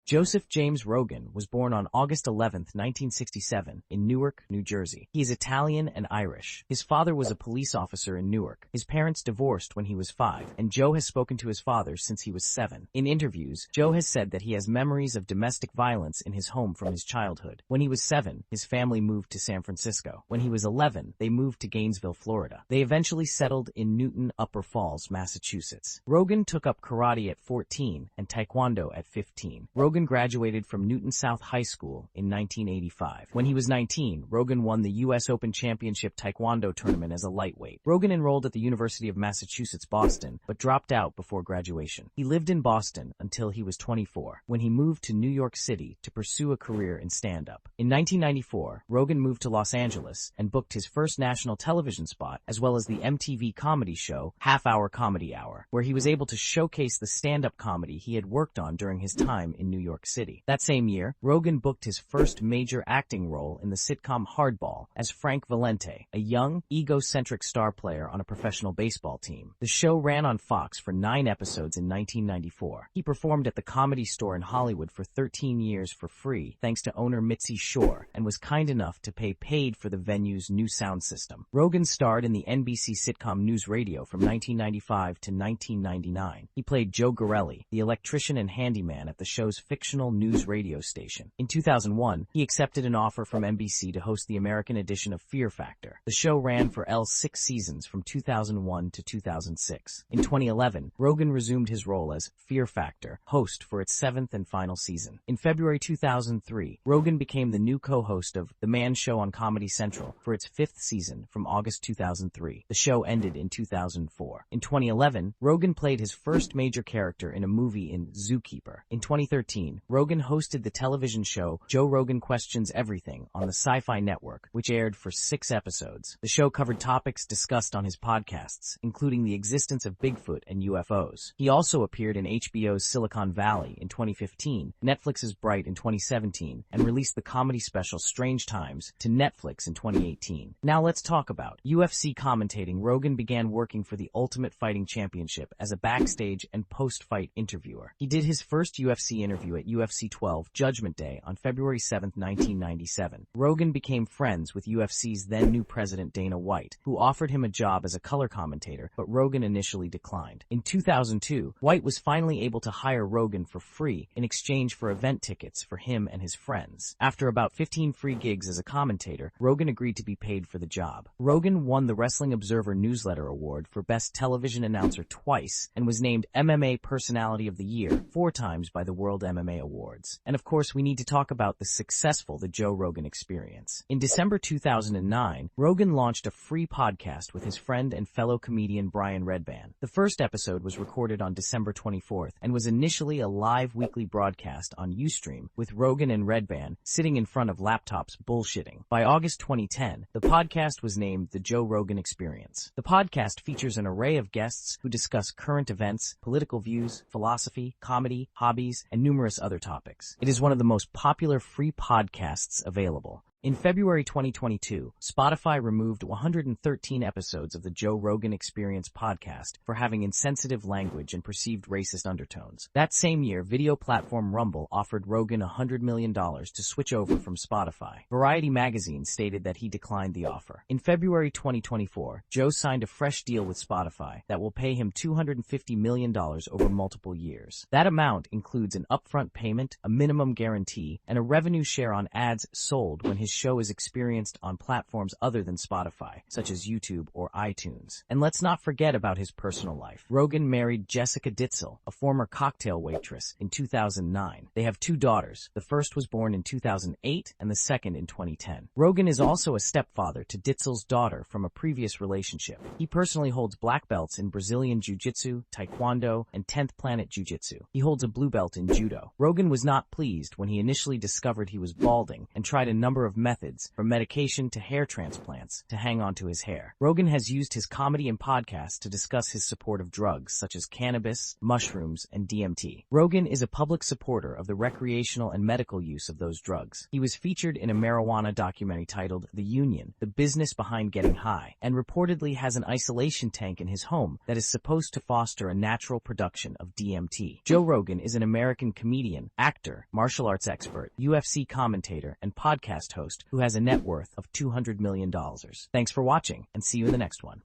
Joseph James Rogan was born on August 11, 1967, in Newark, New Jersey. He is Italian and Irish. His father was a police officer in Newark. His parents divorced when he was 5, and Joe has spoken to his father since he was 7. In interviews, Joe has said that he has memories of domestic violence in his home from his childhood. When he was 7, his family moved to San Francisco. When he was 11, they moved to Gainesville, Florida. They eventually settled in Newton, Upper Falls, Massachusetts. Rogan took up karate at 14 and taekwondo at 15. Rogan graduated from Newton South High School in 1985. When he was 19, Rogan won the U.S. Open Championship Taekwondo tournament as a lightweight. Rogan enrolled at the University of Massachusetts, Boston, but dropped out before graduation. He lived in Boston until he was 24, when he moved to New York City to pursue a career in stand-up. In 1994, Rogan moved to Los Angeles and booked his first national television spot, as well as the MTV comedy show Half Hour Comedy Hour, where he was able to showcase the stand-up comedy he had worked on during his time in New York City. That same year, Rogan booked his first major acting role in the sitcom Hardball as Frank Valente, a young, egocentric star player on a professional baseball team. The show ran on Fox for 9 episodes in 1994. He performed at the Comedy Store in Hollywood for 13 years for free, thanks to owner Mitzi Shore, and was kind enough to pay paid for the venue's new sound system. Rogan starred in the NBC sitcom News Radio from 1995 to 1999. He played Joe Gorelli, the electrician and handyman at the show's fictional news radio station. In 2001, he accepted an offer from NBC to host the American edition of Fear Factor. The show ran for 6 seasons from 2001 to 2006. In 2011, Rogan resumed his role as Fear Factor host for its 7th and final season. In February 2003, Rogan became the new co-host of The Man Show on Comedy Central for its 5th season from August 2003. The show ended in 2004. In 2011, Rogan played his first major character in a movie in Zookeeper. In 2013, Rogan hosted the television show Joe Rogan Questions Everything on the Sci-Fi Network, which aired for 6 episodes. The show covered topics discussed on his podcasts, including the existence of Bigfoot and UFOs. He also appeared in HBO's Silicon Valley in 2015, Netflix's Bright in 2017, and released the comedy special Strange Times to Netflix in 2018. Now let's talk about UFC commentating. Rogan began working for the Ultimate Fighting Championship as a backstage and post-fight interviewer. He did his first UFC interview at UFC 12 Judgment Day on February 7, 1997. Rogan became friends with UFC's then new president Dana White, who offered him a job as a color commentator, but Rogan initially declined. In 2002, White was finally able to hire Rogan for free in exchange for event tickets for him and his friends. After about 15 free gigs as a commentator, Rogan agreed to be paid for the job. Rogan won the Wrestling Observer Newsletter Award for Best Television Announcer twice and was named MMA Personality of the Year 4 times by the World MMA Awards. And of course, we need to talk about the successful The Joe Rogan Experience. In December 2009, Rogan launched a free podcast with his friend and fellow comedian Brian Redban. The first episode was recorded on December 24th and was initially a live weekly broadcast on Ustream with Rogan and Redban sitting in front of laptops bullshitting. By August 2010, the podcast was named The Joe Rogan Experience. The podcast features an array of guests who discuss current events, political views, philosophy, comedy, hobbies, and numerous other topics. It is one of the most popular free podcasts available. In February 2022, Spotify removed 113 episodes of the Joe Rogan Experience podcast for having insensitive language and perceived racist undertones. That same year, video platform Rumble offered Rogan $100 million to switch over from Spotify. Variety magazine stated that he declined the offer. In February 2024, Joe signed a fresh deal with Spotify that will pay him $250 million over multiple years. That amount includes an upfront payment, a minimum guarantee, and a revenue share on ads sold when his show is experienced on platforms other than Spotify, such as YouTube or iTunes. And let's not forget about his personal life. Rogan married Jessica Ditzel, a former cocktail waitress, in 2009. They have 2 daughters. The first was born in 2008 and the second in 2010. Rogan is also a stepfather to Ditzel's daughter from a previous relationship. He personally holds black belts in Brazilian Jiu-Jitsu, Taekwondo, and 10th Planet Jiu-Jitsu. He holds a blue belt in Judo. Rogan was not pleased when he initially discovered he was balding and tried a number of methods, from medication to hair transplants, to hang on to his hair. Rogan has used his comedy and podcast to discuss his support of drugs such as cannabis, mushrooms, and DMT. Rogan is a public supporter of the recreational and medical use of those drugs. He was featured in a marijuana documentary titled The Union, The Business Behind Getting High, and reportedly has an isolation tank in his home that is supposed to foster a natural production of DMT. Joe Rogan is an American comedian, actor, martial arts expert, UFC commentator, and podcast host who has a net worth of $200 million. Thanks for watching, and see you in the next one.